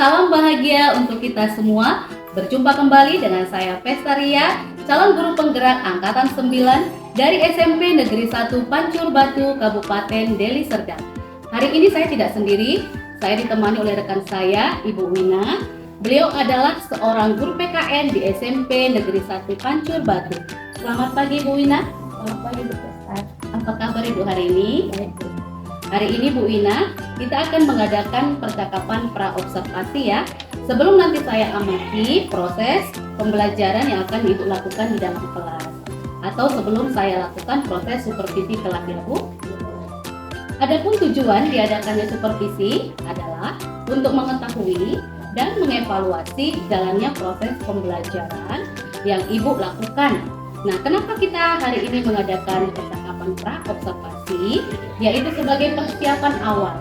Salam bahagia untuk kita semua. Berjumpa kembali dengan saya Pestaria, calon guru penggerak angkatan 9 dari SMP Negeri 1 Pancur Batu, Kabupaten Deli Serdang. Hari ini saya tidak sendiri, saya ditemani oleh rekan saya, Ibu Wina. Beliau adalah seorang guru PKN di SMP Negeri 1 Pancur Batu. Selamat pagi Bu Wina. Selamat pagi Bu Pesta. Apa kabar Ibu hari ini? Baik Bu. Hari ini Bu Wina, kita akan mengadakan percakapan pra-observasi ya. Sebelum nanti saya amati proses pembelajaran yang akan Ibu lakukan di dalam kelas. Atau sebelum saya lakukan proses supervisi kelas ya Bu. Adapun tujuan diadakannya supervisi adalah untuk mengetahui dan mengevaluasi jalannya proses pembelajaran yang Ibu lakukan. Nah, kenapa kita hari ini mengadakan percakapan pra-observasi? Yaitu sebagai persiapan awal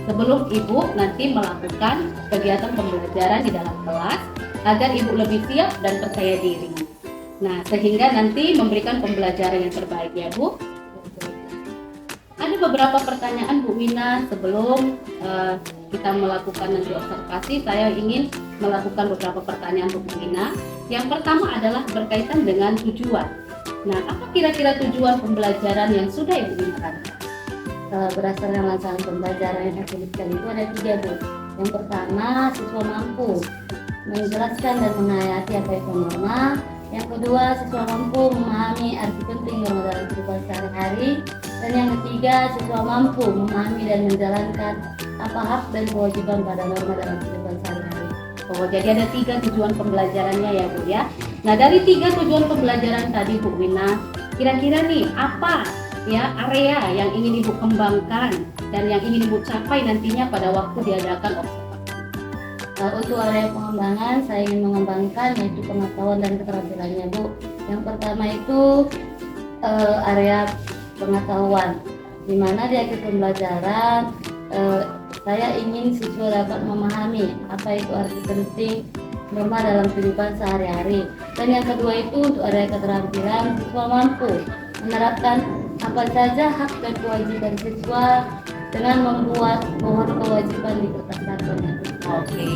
sebelum Ibu nanti melakukan kegiatan pembelajaran di dalam kelas agar Ibu lebih siap dan percaya diri. Nah, sehingga nanti memberikan pembelajaran yang terbaik ya Bu. Ada beberapa pertanyaan Bu Wina sebelum kita melakukan nanti observasi. Saya ingin melakukan beberapa pertanyaan Bu Wina. Yang pertama adalah berkaitan dengan tujuan. Nah, apa kira-kira tujuan pembelajaran yang sudah Ibu Wina lakukan? Berdasarkan rancangan pembelajaran yang saya tuliskan itu ada 3 Bu. Yang pertama, siswa mampu menjelaskan dan menghayati apa itu norma. Yang kedua, siswa mampu memahami arti penting norma dalam kehidupan sehari-hari. Dan yang ketiga, siswa mampu memahami dan menjalankan apa hak dan kewajiban pada norma dalam kehidupan sehari-hari. Oh, jadi ada 3 tujuan pembelajarannya ya Bu ya. Nah, dari 3 tujuan pembelajaran tadi Bu Wina, kira-kira nih apa ya area yang ingin Ibu kembangkan dan yang ingin Ibu capai nantinya pada waktu diadakan observasi? Untuk area pengembangan, saya ingin mengembangkan yaitu pengetahuan dan keterampilannya Bu. Yang pertama itu area pengetahuan, di mana di akhir pembelajaran saya ingin siswa dapat memahami apa itu arti penting norma dalam kehidupan sehari-hari. Dan yang kedua itu untuk area keterampilan, siswa mampu menerapkan apa saja hak dan kewajiban siswa dengan membuat pohon kewajiban di kertas karton. Oke,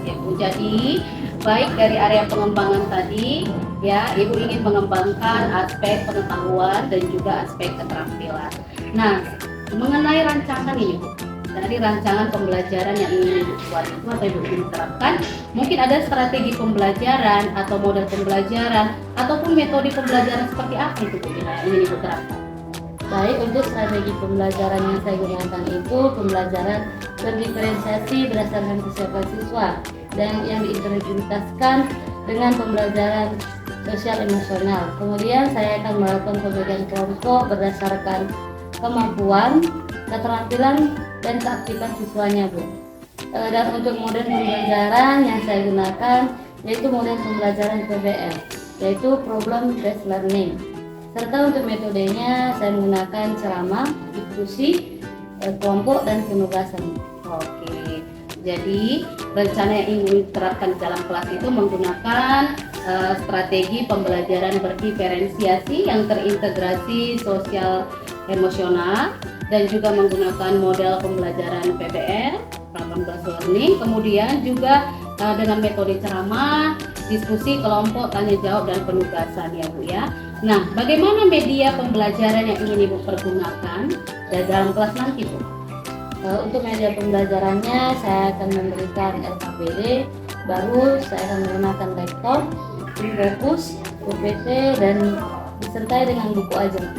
ya Bu. Jadi baik dari area pengembangan tadi ya, Ibu ingin mengembangkan aspek pengetahuan dan juga aspek keterampilan. Nah, mengenai rancangan ini Bu, dari rancangan pembelajaran yang ingin Ibu buat itu atau Ibu ingin terapkan, mungkin ada strategi pembelajaran atau model pembelajaran ataupun metode pembelajaran seperti apa itu Bu yang ingin Ibu terapkan? Baik, untuk strategi pembelajaran yang saya gunakan itu pembelajaran berdiferensiasi berdasarkan kesiapan siswa dan yang diintegritaskan dengan pembelajaran sosial emosional. Kemudian saya akan melakukan pembagian kelompok berdasarkan kemampuan, keterampilan, dan keaktifan siswanya Bu. Dan untuk model pembelajaran yang saya gunakan yaitu model pembelajaran PBL, yaitu Problem Based Learning. Serta untuk metodenya saya menggunakan ceramah, diskusi, kelompok, dan penugasan. Oke, jadi rencana yang ingin diterapkan dalam kelas itu menggunakan strategi pembelajaran berdiferensiasi yang terintegrasi sosial emosional dan juga menggunakan model pembelajaran PBL, Problem Based Learning, kemudian juga dengan metode ceramah, diskusi, kelompok, tanya jawab, dan penugasan ya Bu ya. Nah, bagaimana media pembelajaran yang ingin Ibu pergunakan dalam kelas nanti Bu? Untuk media pembelajarannya saya akan memberikan LKPD, baru saya akan menggunakan laptop, Infocus, UPT, dan disertai dengan buku ajar.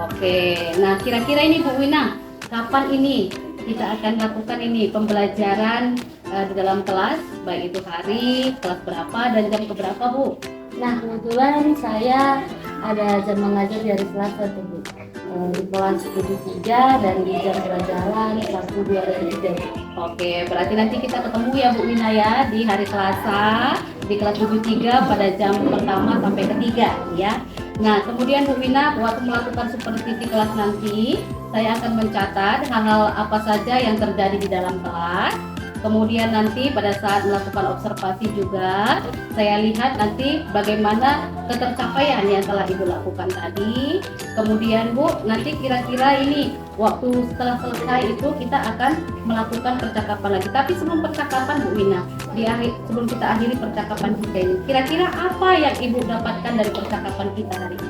Oke, nah kira-kira ini Bu Wina, kapan ini kita akan lakukan ini pembelajaran di dalam kelas, baik itu hari, kelas berapa, dan jam keberapa Bu? Nah, kebetulan saya ada jam mengajar di hari Selasa tuh Bu. Di kelas 73 dan di jam pelajaran 1, 2, dan 3. Oke, berarti nanti kita ketemu ya Bu Wina ya di hari Selasa di kelas 73 pada jam pertama sampai ketiga ya. Nah, kemudian Bu Wina waktu melakukan supervisi kelas nanti, saya akan mencatat hal-hal apa saja yang terjadi di dalam kelas Kemudian nanti pada saat melakukan observasi juga, saya lihat nanti bagaimana ketercapaian yang telah Ibu lakukan tadi. Kemudian Bu, nanti kira-kira ini waktu setelah selesai itu kita akan melakukan percakapan lagi. Tapi sebelum percakapan Bu Wina, sebelum kita akhiri percakapan kita ini, kira-kira apa yang Ibu dapatkan dari percakapan kita hari ini?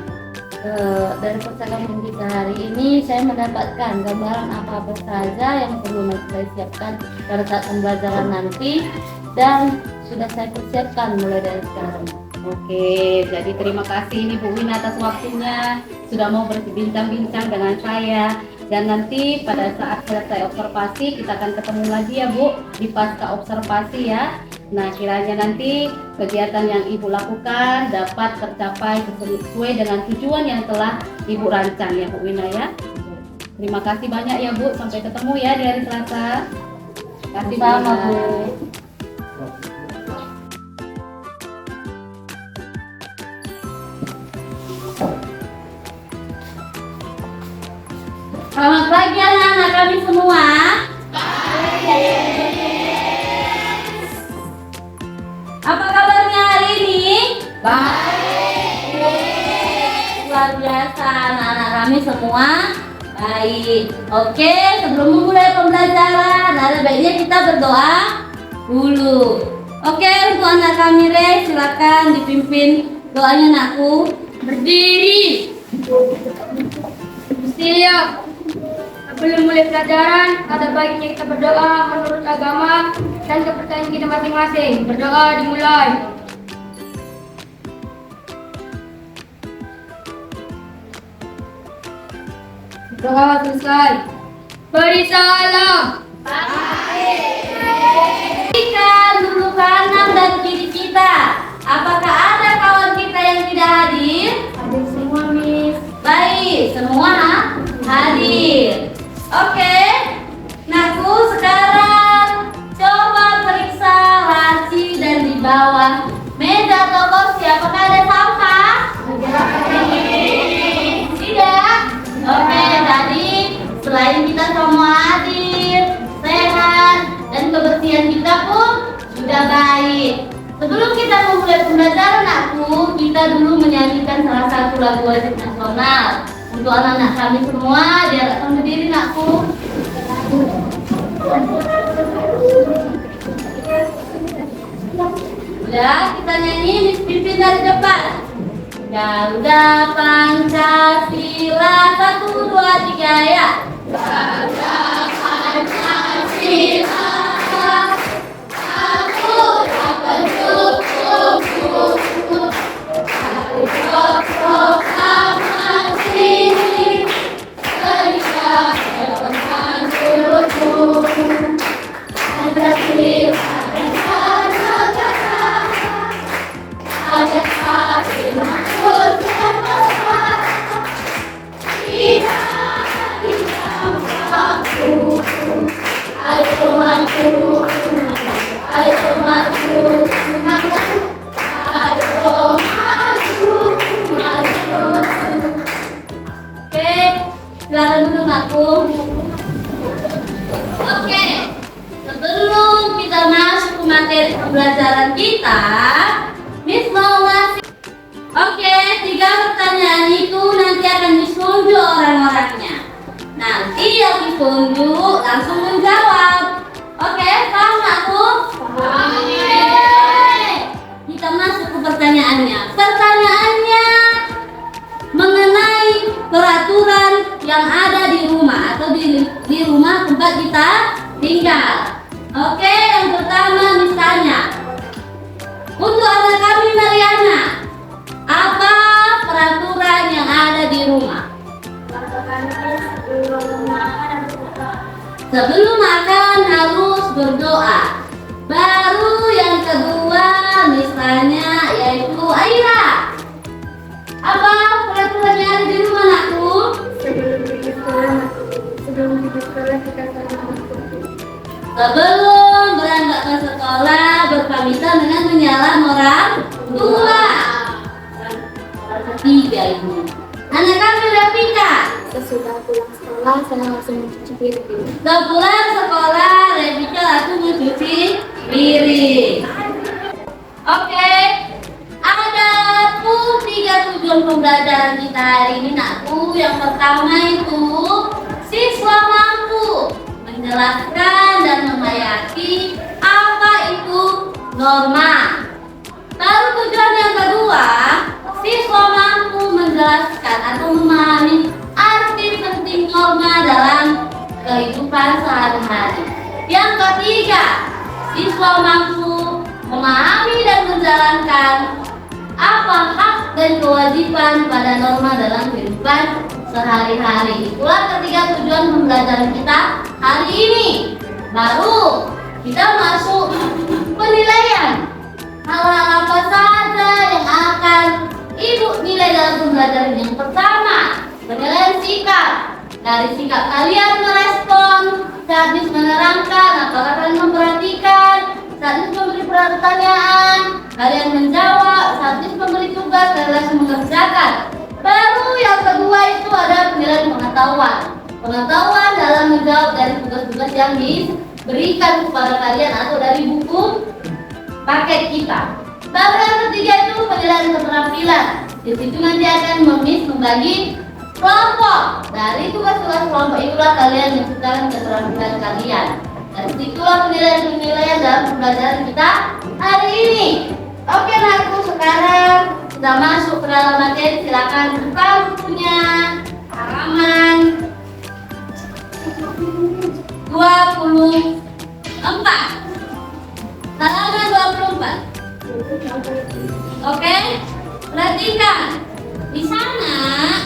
Dari percakapan kita hari ini saya mendapatkan gambaran apa-apa saja yang perlu saya siapkan pada saat pembelajaran nanti, dan sudah saya persiapkan mulai dari sekarang. Oke, jadi terima kasih nih Bu Wina atas waktunya sudah mau berbincang-bincang dengan saya. Dan nanti pada saat selesai observasi kita akan ketemu lagi ya Bu di pasca observasi ya. Nah, kiranya nanti kegiatan yang Ibu lakukan dapat tercapai sesuai dengan tujuan yang telah Ibu rancang ya Bu Wina ya. Terima kasih banyak ya Bu, sampai ketemu ya di hari Selasa. Terima kasih Sama Bu. Selamat pagi anak-anak kami semua. Apa kabarnya hari ini? Baik. Luar biasa anak-anak kami semua. Baik. Oke, sebelum memulai pembelajaran, ada baiknya kita berdoa dulu. Oke, untuk anak kami Re, silakan dipimpin doanya anakku. Berdiri. Siap. Sebelum mulai pelajaran, ada baiknya kita berdoa menurut agama dan kepercayaan kita masing-masing. Berdoa dimulai. Doa selesai. Beri salam. Perhatikan dulu kanan dan kiri kita. Apakah ada kawan kita yang tidak hadir? Hadir semua, Miss. Baik, semua hadir. Oke, Naku sekarang coba periksa laci dan di bawah meja atau kursi apakah ada sampah? Tidak. Oke, tadi selain kita semua hadir, sehat, dan kebersihan kita pun sudah baik. Sebelum kita memulai pembelajaran Naku, kita dulu menyanyikan salah satu lagu wajib nasional. Untuk anak-anak kami semua, diharapkan berdiri Nakku. Udah, kita nyanyi, Miss pimpin dari depan. Garuda Pancasila 1, 2, 3 ya. Garuda Pancasila 1, dapat cukup. Proklamasi Pancasila silakan duduk Nakku. Oke, sebelum kita masuk ke materi pembelajaran kita, Miss mau ngasih. Oke, 3 pertanyaan itu nanti akan disunjuk orang-orangnya. Nanti yang disunjuk langsung menjawab. Oke, paham Nakku? Kita masuk ke pertanyaannya. Pertanyaannya mengenai peraturan yang ada di rumah atau di rumah tempat kita tinggal. Oke, yang pertama misalnya untuk anak kami Mariana, apa peraturan yang ada di rumah? Sebelum makan harus berdoa. Baru yang kedua misalnya yaitu Aira. Apa peraturan yang ada di rumah Nakku? Sebelum pergi sekolah kita saling berdoa. Sebelum berangkat ke sekolah berpamitan dengan menyalam orang tua. Ketiga ini. Anak kami Rafika, Sesudah pulang sekolah, saya langsung mencuci piring. Sepulang sekolah, Rebika langsung mencuci piring. Oke, ada pun 3 tujuan pembelajaran kita hari ini, nakku. Yang pertama itu siswa mampu menjelaskan dan menghayati apa itu norma. Lalu tujuan yang kedua, siswa mampu menjelaskan atau memahami arti penting norma dalam kehidupan sehari-hari. Yang ketiga, siswa mampu memahami dan menjalankan apa hak dan kewajiban pada norma dalam kehidupan sehari-hari. Itulah ketiga tujuan pembelajaran kita hari ini. Baru kita masuk penilaian. Hal-hal apa saja yang akan Ibu nilai dalam pembelajaran? Yang pertama, penilaian sikap. Dari sikap kalian merespon, saat menerangkan, apakah kalian memperhatikan, saat memberi pertanyaan, kalian menjawab, saat memberi tugas, kalian langsung mengerjakan. Baru yang kedua itu ada penilaian pengetahuan. Pengetahuan dalam menjawab dari tugas-tugas yang diberikan kepada kalian atau dari buku paket kita. Baru yang ketiga itu penilaian keterampilan. Di situ nanti akan membagi kelompok. Dari tugas-tugas kelompok itulah kalian menentukan keterampilan kalian. Dan situlah penilaian dalam pembelajaran kita hari ini. Oke, nakku, sekarang kita masuk ke dalam materi. Silakan buka bukunya. Halaman 24. Halaman 24. Oke, perhatikan. Di sana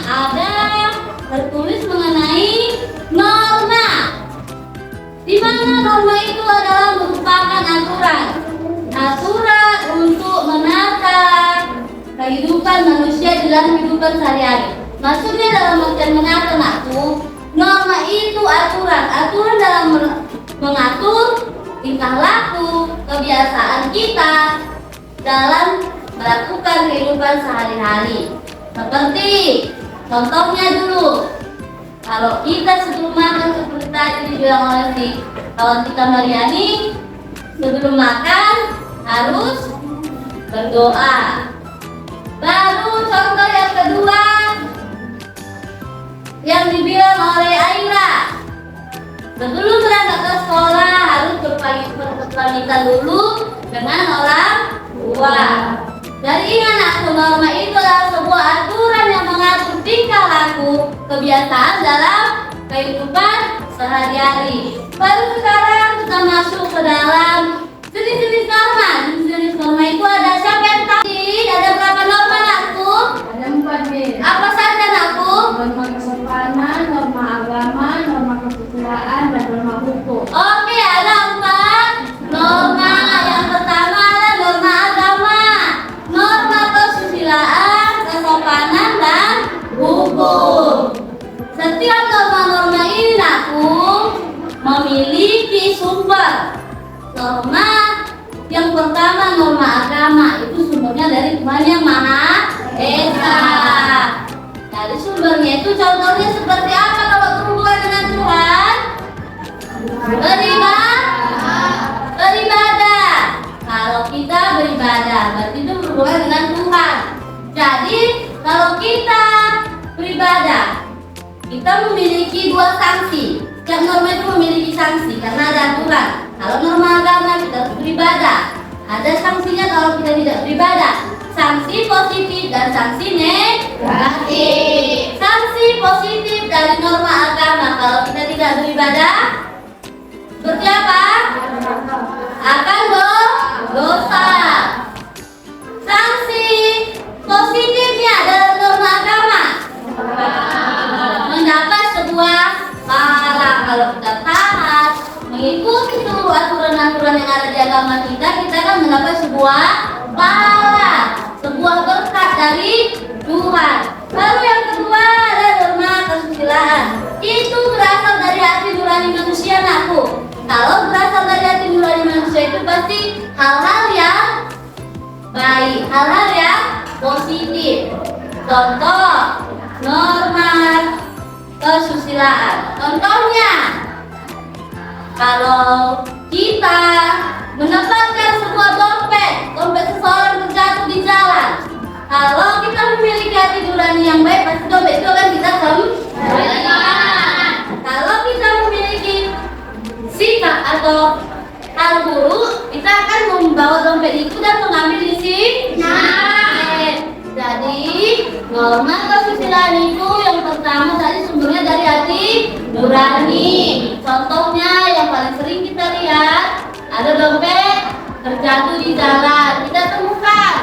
ada tertulis mengenai norma. Di mana norma itu adalah merupakan aturan untuk menata kehidupan manusia dalam kehidupan sehari-hari. Maksudnya dalam artian menata, nakku, norma itu aturan dalam mengatur tingkah laku, kebiasaan kita dalam melakukan kehidupan sehari-hari. Seperti contohnya dulu, kalau kita sebelum makan seperti tadi dibilang oleh si kawan kita Mariani, sebelum makan harus berdoa. Baru contoh yang kedua yang dibilang oleh Aira, sebelum berangkat ke sekolah harus berpamitan dulu dengan orang tua. Dari ingat, norma itu adalah sebuah aturan yang mengatur tingkah laku, kebiasaan dalam kehidupan sehari-hari. Baru sekarang kita masuk ke dalam jenis-jenis norma. Jenis norma itu ada, siapa yang tahu? Ada berapa norma, nakku? Ada 4 nih. Apa saja, nakku? Norma kesopanan, norma agama, norma kesusilaan, dan norma hukum. Oke, ada 4 norma. Yang pertama ada norma agama, norma kesusilaan, kesopanan, dan hukum. Setiap norma-norma ini, nakku, memiliki sumber. Norma yang pertama, norma agama, itu sumbernya dari Tuhan Yang Maha Esa. Dari sumbernya itu contohnya seperti apa kalau berhubungan dengan Tuhan? Beribadah. Kalau kita beribadah, berarti itu berhubungan dengan Tuhan. Jadi kalau kita beribadah, kita memiliki 2 sanksi. Setiap norma itu memiliki sanksi karena ada aturan. Kalau norma agama kita harus beribadah, ada sanksinya kalau kita tidak beribadah. Sanksi positif dan sanksi negatif. Sanksi positif dari norma agama, kalau kita tidak beribadah, seperti apa? Akan berdosa. Sanksi positifnya dalam norma agama, mendapat sebuah pahala. Kalau kita taat, mengikuti seluruh aturan-aturan yang ada di agama kita akan mendapat sebuah pahala, sebuah berkat dari Tuhan. Lalu yang kedua ada norma kesusilaan. Itu berasal dari hati nurani manusia, nakku. Kalau berasal dari hati nurani manusia itu pasti hal-hal yang baik, hal-hal yang positif. Contoh norma kesusilaan. Contohnya, kalau kita mendapatkan sebuah dompet seseorang terjatuh di jalan, kalau kita memiliki hati nurani yang baik, pasti dompet itu akan kita kembalikan. Kalau kita memiliki sikap atau hal buruk, kita akan membawa dompet itu dan mengambil di sini. Jadi norma kesusilaan itu yang pertama tadi sumbernya dari hati nurani. Contohnya yang paling sering kita lihat, ada dompet terjatuh di jalan, kita temukan.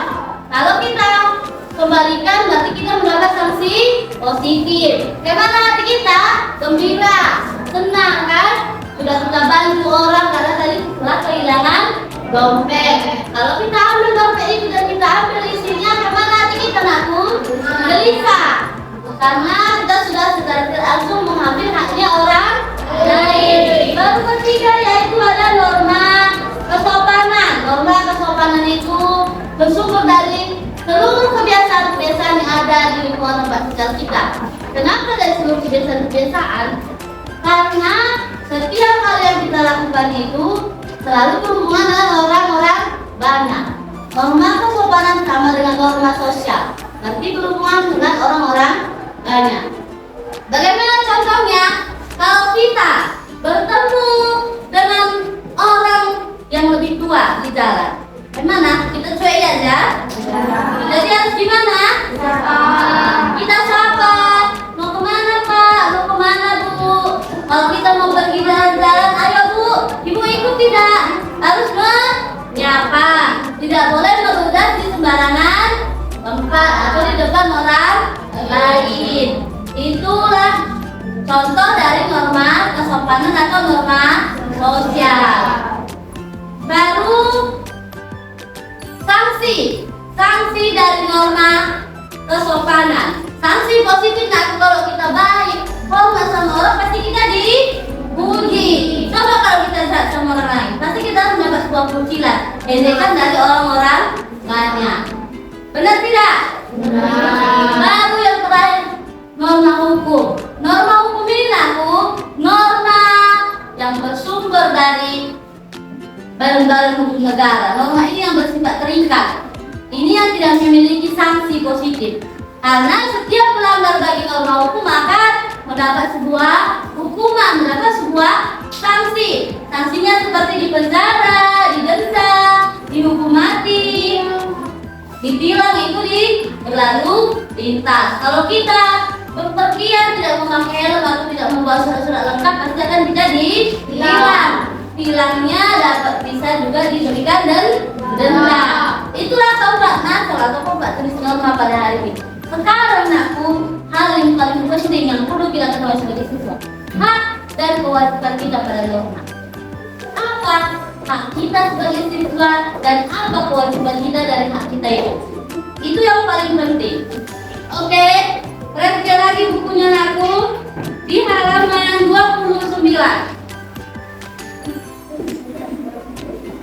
Kalau kita kembalikan berarti kita mendapat sanksi positif. Bagaimana hati kita? Gembira, senang kan? Sudah kita bantu orang karena tadi telah kehilangan dompet. Kalau kita ambil dompet itu dan kita ambil isinya, bagaimana hati kita nakku? Gelisah, karena kita sudah secara tidak langsung mengambil haknya orang lain. Baru ketiga yaitu ada norma kesopanan. Norma kesopanan itu bersumber dari seluruh kebiasaan-kebiasaan yang ada di lingkungan tempat tinggal kita. Kenapa dari seluruh kebiasaan-kebiasaan? Karena setiap hal yang kita lakukan itu selalu berhubungan dengan orang-orang banyak. Norma kesopanan sama dengan norma sosial, nanti berhubungan dengan orang-orang banyak. Bagaimana contohnya? Kalau kita bertemu dengan orang yang lebih tua di jalan, gimana? Kita cuek aja. Jadi harus gimana? Kita sapa. Mau kemana Pak? Mau kemana Bu? Kalau kita mau pergi jalan-jalan, ayo Bu, Ibu ikut tidak? Harus menyapa. Tidak boleh meludah di sembarangan tempat atau di depan orang lain. Itulah contoh dari norma kesopanan atau norma sosial. Baru sanksi dari norma kesopanan. Sanksi positif kalau kita baik, hormat sama orang pasti kita dipuji. Coba kalau kita jahat sama orang lain, pasti kita harus mendapat sebuah pujian. Ejekan dari orang-orang banyak. Benar tidak? Benar. Baru yang terakhir, norma hukum. Norma hukum ini norma yang bersumber dari badan-badan hukum negara. Norma ini yang bersifat terikat. Ini yang tidak memiliki sanksi positif. Karena setiap pelanggar bagi norma hukum akan mendapat sebuah hukuman, mendapat sebuah sanksi. Sanksinya seperti dipenjara, didenda, dihukum mati, ditilang itu di berlalu lintas. Kalau kita berpergian tidak memakai helm atau tidak membawa surat-surat lengkap, pasti akan kita ditilang. Tilangnya dapat bisa juga diberikan dan denda. Itulah taubat nasal atau taubat tulis norma pada hari ini. Sekarang nakku, hal yang paling penting yang perlu kita ketahui sebagai siswa, hak dan kewajiban kita pada norma. Apa hak kita sebagai siswa dan apa kewajiban kita dari hak kita itu? Itu yang paling penting. Oke, perhatikan lagi bukunya nakku di halaman 29.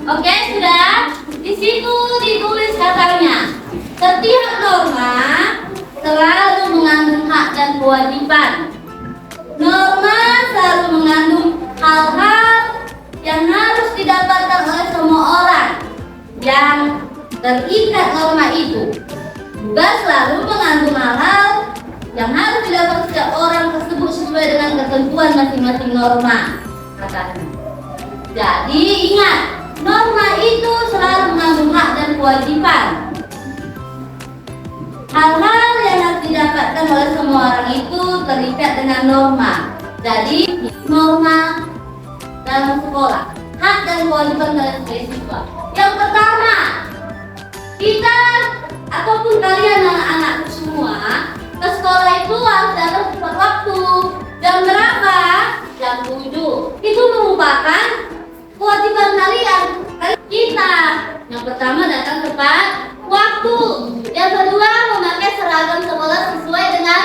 Oke, sudah. Di situ ditulis katanya, setiap norma selalu mengandung hak dan kewajiban. Norma selalu mengandung hal-hal yang harus didapatkan oleh semua orang yang terikat norma itu. Juga selalu mengandung hal-hal yang harus didapat setiap orang tersebut sesuai dengan ketentuan masing-masing norma, katanya. Jadi ingat, norma itu selalu mengandung hak dan kewajiban. Hal-hal yang harus didapatkan oleh semua orang itu terikat dengan norma. Jadi norma dalam sekolah, hak dan kewajiban dari sebagai siswa. Yang pertama, kita ataupun kalian anak-anakku semua ke sekolah itu harus datang tepat waktu. Jam berapa? Jam 7. Itu merupakan kewajiban kalian. Kita yang pertama datang tepat waktu. Yang kedua, memakai seragam sekolah sesuai dengan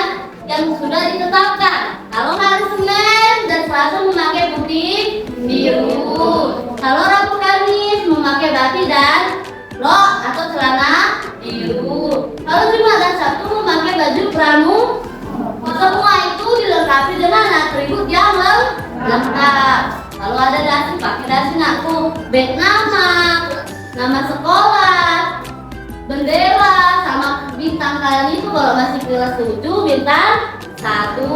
yang sudah ditetapkan. Kalau hari Senin dan Selasa memakai putih biru. Kalau Rabu Kamis memakai batik dan rok atau celana biru. Kalau Jumat dan Sabtu memakai baju pramu. Semua itu dilengkapi dengan berikut yang lengkap. Kalau ada dasi, pakai dasi nakku. Baik nama sekolah, bendera, sama bintang kalian itu kalau masih kelas 7 bintang 1,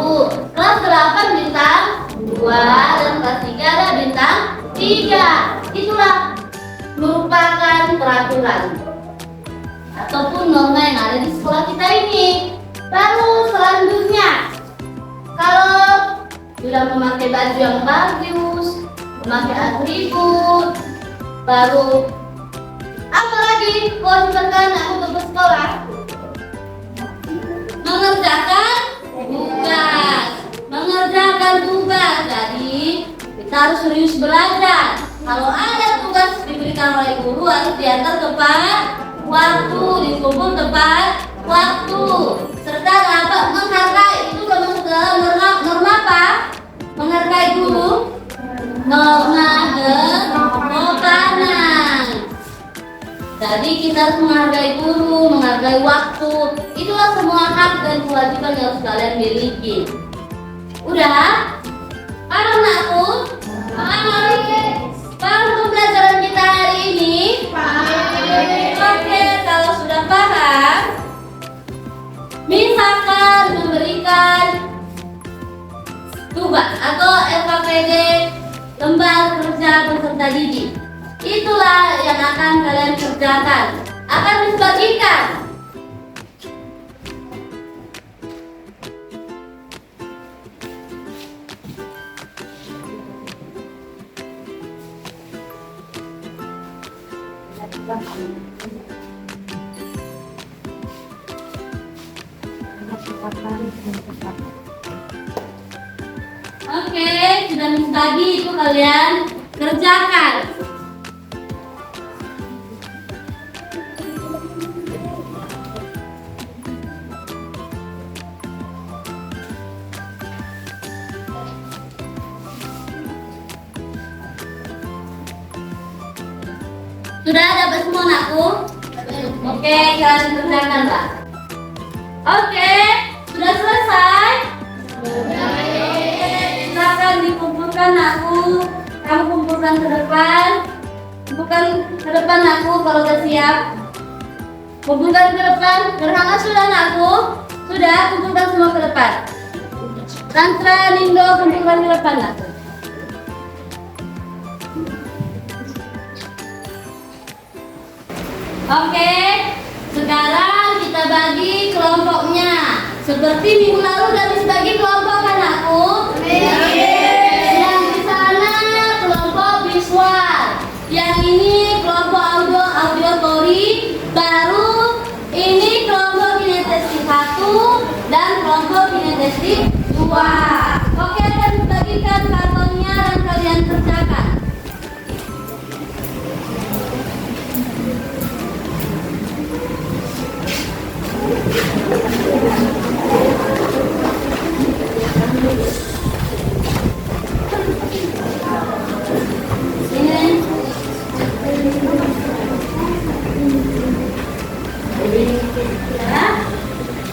kelas 8 bintang 2, dan kelas 3 ada bintang 3. Itulah merupakan peraturan ataupun norma yang ada di sekolah kita ini. Lalu selanjutnya, kalau sudah memakai baju yang bagus, memakai atribut, baru apa lagi kewajiban anak untuk bersekolah? Mengerjakan tugas. Jadi kita harus serius belajar. Kalau ada tugas diberikan oleh guru harus diantar tepat waktu, dikumpul tepat waktu, serta dapat menghargai. Itu termasuk dalam norma apa? Menghargai guru, norma kesopanan. Jadi kita harus menghargai guru, menghargai waktu. Itulah semua hak dan kewajiban yang harus kalian miliki. Udah? Paham nakku? Paham? Paham pembelajaran kita hari ini? Oke, kalau sudah paham, misalkan memberikan tugas atau LKPD, lembar kerja peserta didik. Itulah yang akan kalian kerjakan. Akan dibagikan. Oke, sudah dibagi itu kalian kerjakan. Sudah dapat semua nakku? Oke, kalian kerjakan Pak. Oke, sudah selesai? Silakan dikumpulkan nakku. Kamu kumpulkan ke depan. Kumpulkan ke depan nakku kalau sudah siap. Kumpulkan ke depan. Gerhana sudah nakku? Sudah, kumpulkan semua ke depan. Tantra, Nindo, kumpulkan ke depan nakku. Oke, sekarang kita bagi kelompoknya. Seperti minggu lalu sudah dibagi kelompok kan aku? Yang di sana kelompok visual, yang ini kelompok auditory, baru ini kelompok kinestetik 1 dan kelompok kinestetik 2. Oke, akan dibagikan kartonnya dan kalian kerjakan.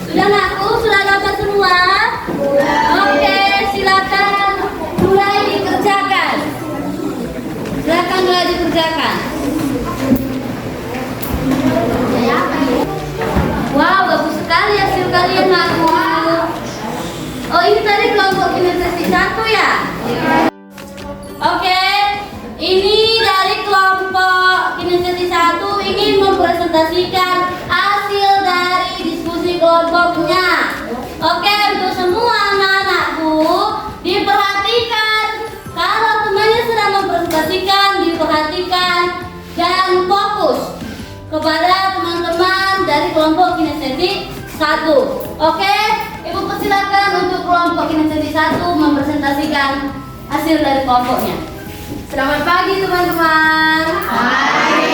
Sudah nakku? Sudah dapat semua? Oke, silakan mulai dikerjakan. Silakan mulai dikerjakan. Wow, bagus sekali hasil kalian nakku. Oh, ini tadi kelompok kinestetik 1 ya? Oke, ini dari kelompok kinestetik 1 ingin mempresentasikan hasil dari diskusi kelompoknya. Oke, untuk semua anak-anakku diperhatikan. Kalau temannya sedang mempresentasikan, diperhatikan dan fokus kepada teman-teman dari kelompok kinestetik 1. Oke, Ibu persilakan untuk kelompok kinestetik 1 mempresentasikan hasil dari kelompoknya. Selamat pagi teman-teman. Hai.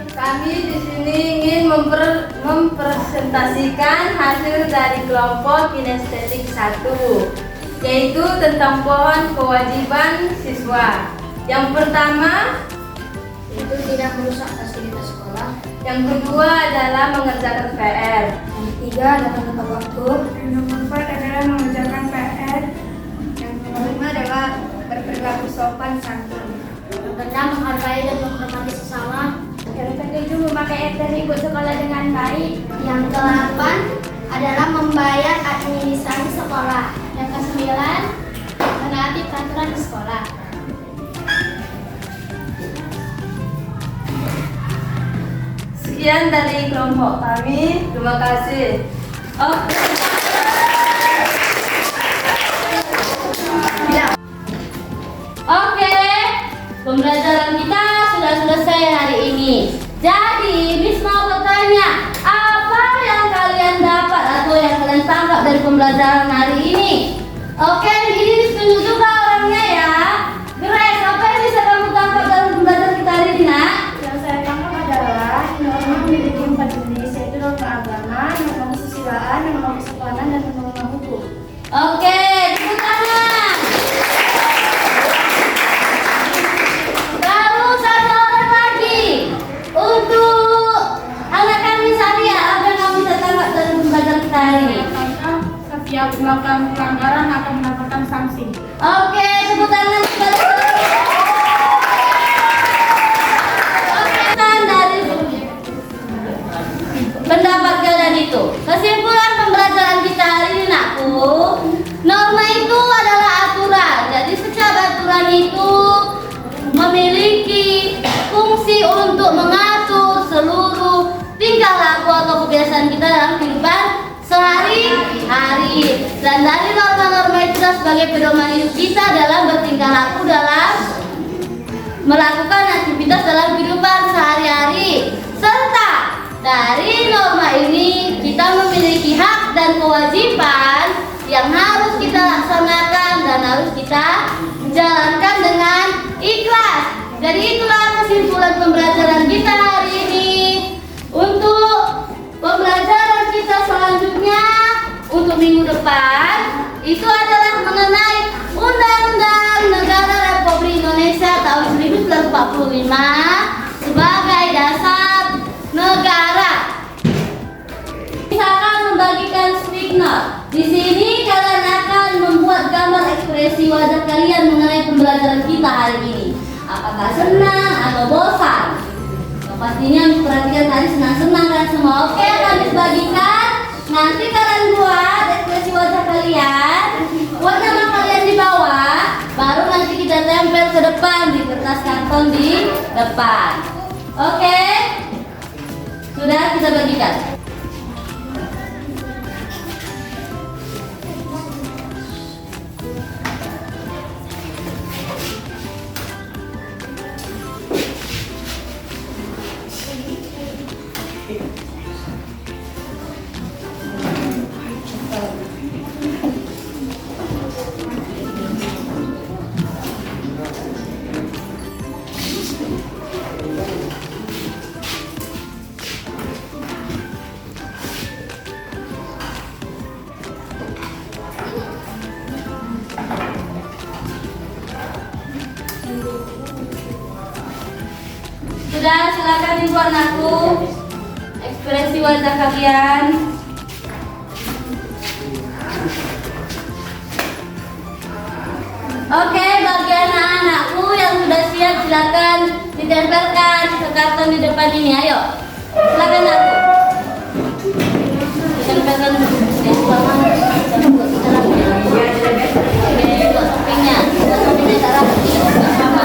Kami di sini ingin mempresentasikan hasil dari kelompok kinestetik 1, yaitu tentang pohon kewajiban siswa. Yang pertama itu tidak merusak fasilitas sekolah. Yang kedua adalah mengerjakan PR. Yang ketiga adalah tepat waktu. Yang nomor 4 adalah mengerjakan PR. sopan santun. Yang keenam, menghargai dan menghormati sesama. Yang ketujuh, memakai atribut sekolah dengan baik. Yang kedelapan adalah membayar administrasi sekolah. Yang kesembilan, menaati peraturan di sekolah. Sekian dari kelompok kami. Terima kasih. Oke, pembelajaran kita sudah selesai hari ini. Jadi, Miss mau bertanya, apa yang kalian dapat atau yang kalian tangkap dari pembelajaran hari ini? Oke, ini Miss tunjuk juga orangnya ya. Grace, apa yang bisa kamu tangkap dalam pembelajaran kita hari ini, nak? Yang saya tangkap adalah norma memiliki 4 jenis, yaitu norma agama, norma kesusilaan, norma kesopanan, dan norma hukum. Oke, tepuk tangan. Lalu satu orang lagi untuk anak kami Saria, apa yang kamu bisa tangkap dari pembelajaran kita hari ini? Setiap melakukan pelanggaran akan mendapatkan sanksi. Oke, tepuk tangan sekali. Oke, kan dari pendapat kalian itu. Kesimpulan pembelajaran kita hari ini, nakku, norma itu adalah aturan. Jadi setiap aturan itu memiliki fungsi untuk mengatur seluruh tingkah laku atau kebiasaan kita dalam kehidupan sehari-hari. Dan dari norma-norma itu sebagai pedoman hidup kita dalam bertingkah laku dalam melakukan aktivitas dalam kehidupan sehari-hari. Serta dari norma ini kita memiliki hak dan kewajiban yang harus kita laksanakan dan harus kita jalankan dengan ikhlas. Jadi itulah kesimpulan pembelajaran kita hari ini. Untuk pembelajaran kita selanjutnya untuk minggu depan itu adalah mengenai Undang-Undang Negara Republik Indonesia tahun 1945 sebagai dasar negara. Kita akan membagikan speak note. Di sini kalian akan membuat gambar ekspresi wajah kalian mengenai pembelajaran kita hari ini. Apakah senang atau bosan? Yang pastinya perhatikan tadi senang-senang kalian semua. Oke, akan dibagikan. Nanti kalian buat ekspresi wajah kalian, buat nama kalian di bawah, baru nanti kita tempel ke depan di kertas karton di depan. Oke? Sudah kita bagikan. Sudah, silakan ibu anakku ekspresi wajah kalian. Oke, bagi anak-anakku yang sudah siap silakan ditempelkan ke karton di depan ini. Ayo, silakan anakku. Ditempelkan di bawah. Oke, buat sampingnya. Buat sampingnya tak rapi. Sama.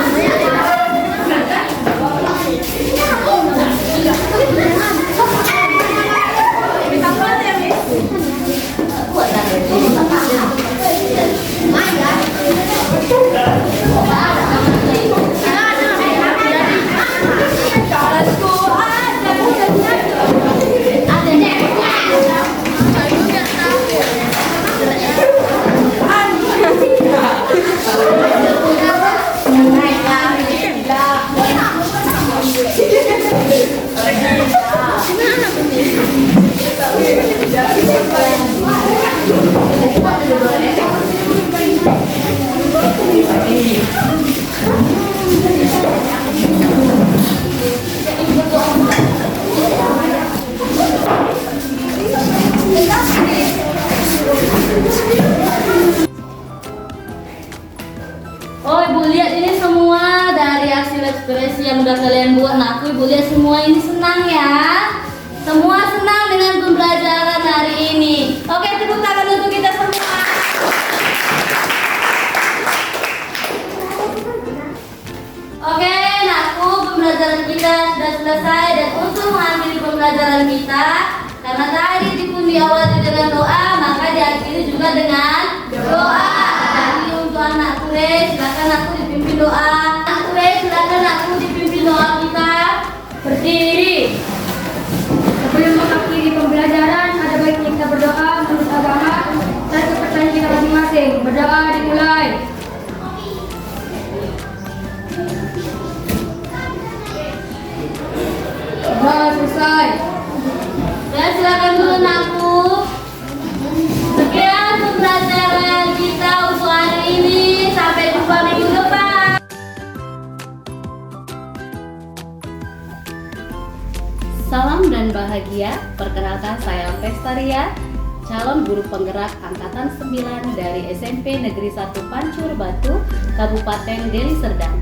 ekspresi yang udah kalian buat. Nah, aku ibu lihat semua ini senang ya. Semua senang dengan pembelajaran hari ini. Oke, tepuk tangan untuk kita semua. Oke, nakku, pembelajaran kita sudah selesai. Dan untuk mengakhiri pembelajaran kita, karena tadi diawali dengan doa, maka diakhiri juga dengan doa. Jadi untuk anakku, silakan aku dipimpin doa. Anakku, silakan aku dipimpin doa kita. Berdiri. Sebelum mengakhiri pembelajaran, ada baiknya kita berdoa menurut agama dan kepercayaan kita masing-masing. Berdoa dimulai. Doa selesai. Dan silakan dulu nakku. Sekian pembelajaran kita untuk hari ini. Sampai jumpa minggu depan. Salam dan bahagia, perkenalkan saya Pestaria, calon guru penggerak Angkatan 9 dari SMP Negeri 1 Pancur Batu, Kabupaten Deli Serdang.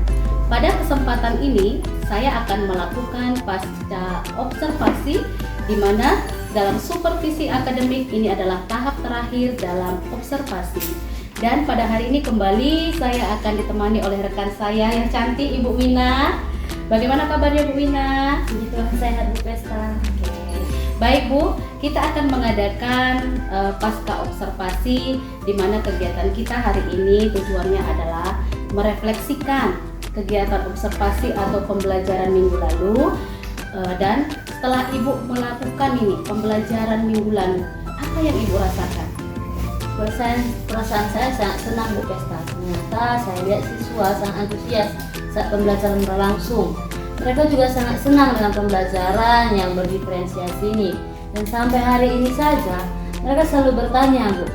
Pada kesempatan ini, saya akan melakukan pasca observasi, di mana dalam supervisi akademik ini adalah tahap terakhir dalam observasi. Dan pada hari ini kembali saya akan ditemani oleh rekan saya yang cantik, Ibu Wina. Bagaimana kabarnya Bu Wina? Puji Tuhan sehat Bu Pesta. Oke. Baik Bu, kita akan mengadakan pasca observasi, di mana kegiatan kita hari ini tujuannya adalah merefleksikan kegiatan observasi atau pembelajaran minggu lalu. Dan setelah Ibu melakukan ini pembelajaran minggu lalu, apa yang Ibu rasakan? Perasaan saya sangat senang Bu Pesta. Ternyata saya lihat siswa sangat antusias saat pembelajaran berlangsung. Mereka juga sangat senang dengan pembelajaran yang berdiferensiasi ini. Dan sampai hari ini saja mereka selalu bertanya, Bu,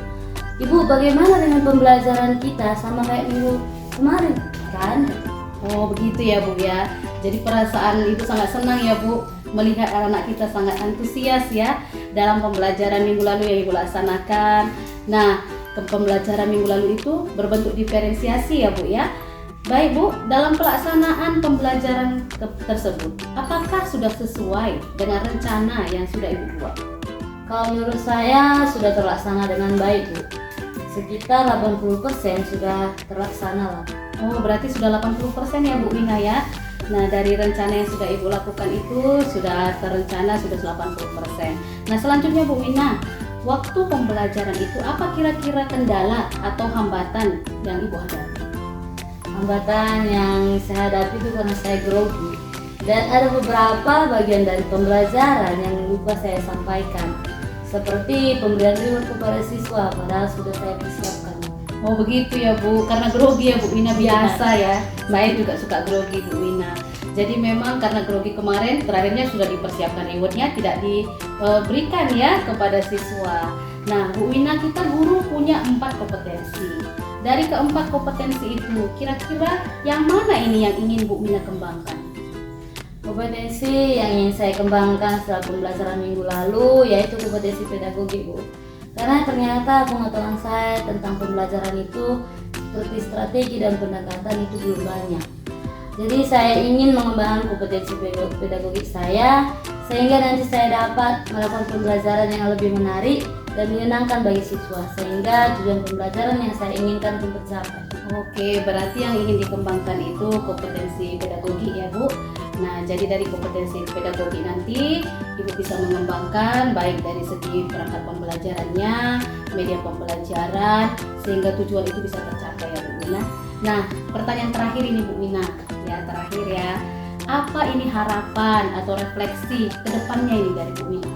Ibu, bagaimana dengan pembelajaran kita sama kayak minggu kemarin? Kan? Oh begitu ya Bu ya. Jadi perasaan Ibu sangat senang ya Bu, melihat anak kita sangat antusias ya dalam pembelajaran minggu lalu yang Ibu laksanakan. Nah, pembelajaran minggu lalu itu berbentuk diferensiasi ya Bu ya. Baik Bu, dalam pelaksanaan pembelajaran tersebut, apakah sudah sesuai dengan rencana yang sudah Ibu buat? Kalau menurut saya sudah terlaksana dengan baik Bu. Sekitar 80% sudah terlaksana lah. Oh berarti sudah 80% ya Bu Wina ya. Nah dari rencana yang sudah Ibu lakukan itu sudah terencana sudah 80%. Nah selanjutnya Bu Wina, waktu pembelajaran itu apa kira-kira kendala atau hambatan yang Ibu hadapi? Hambatan yang saya hadapi itu karena saya grogi. Dan ada beberapa bagian dari pembelajaran yang lupa saya sampaikan. Seperti pemberian reward kepada siswa, padahal sudah saya persiapkan. Oh begitu ya Bu, karena grogi ya Bu Wina biasa ya. Saya juga suka grogi Bu Wina. Jadi memang karena grogi kemarin terakhirnya sudah dipersiapkan rewardnya, tidak diberikan ya kepada siswa. Nah Bu Wina, kita guru punya 4 kompetensi. Dari keempat kompetensi itu, kira-kira yang mana ini yang ingin Bu Wina kembangkan? Kompetensi yang ingin saya kembangkan setelah pembelajaran minggu lalu yaitu kompetensi pedagogi Bu. Karena ternyata pengetahuan saya tentang pembelajaran itu seperti strategi dan pendekatan itu belum banyak. Jadi saya ingin mengembangkan kompetensi pedagogik saya sehingga nanti saya dapat melakukan pembelajaran yang lebih menarik dan menyenangkan bagi siswa sehingga tujuan pembelajaran yang saya inginkan pun tercapai. Oke, berarti yang ingin dikembangkan itu kompetensi pedagogi ya Bu. Nah, jadi dari kompetensi pedagogi nanti Ibu bisa mengembangkan baik dari segi perangkat pembelajarannya, media pembelajaran, sehingga tujuan itu bisa tercapai ya Bu Wina. Nah, pertanyaan terakhir ini Bu Wina, ya terakhir ya. Apa ini harapan atau refleksi ke depannya ini dari Bu Wina?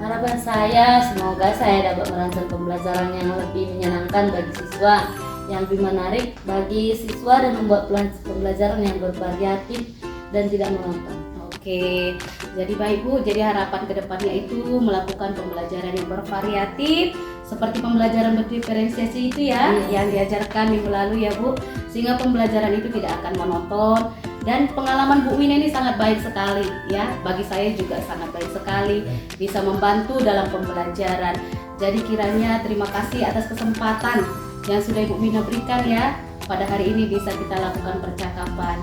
Harapan saya semoga saya dapat merancang pembelajaran yang lebih menyenangkan bagi siswa, yang lebih menarik bagi siswa dan membuat pembelajaran yang bervariatif dan tidak monoton. Oke, jadi baik Bu, jadi harapan kedepannya itu melakukan pembelajaran yang bervariatif seperti pembelajaran berdiferensiasi itu ya, yang diajarkan minggu lalu ya Bu, sehingga pembelajaran itu tidak akan monoton. Dan pengalaman Bu Wina ini sangat baik sekali ya, bagi saya juga sangat baik sekali, bisa membantu dalam pembelajaran. Jadi kiranya terima kasih atas kesempatan yang sudah Ibu Wina berikan ya, pada hari ini bisa kita lakukan percakapan.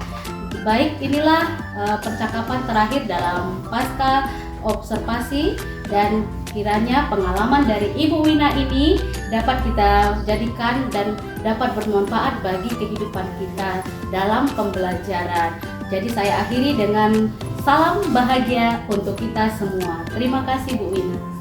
Baik, inilah percakapan terakhir dalam pasca observasi, dan kiranya pengalaman dari Ibu Wina ini dapat kita jadikan dan dapat bermanfaat bagi kehidupan kita dalam pembelajaran. Jadi saya akhiri dengan salam bahagia untuk kita semua. Terima kasih Bu Wina.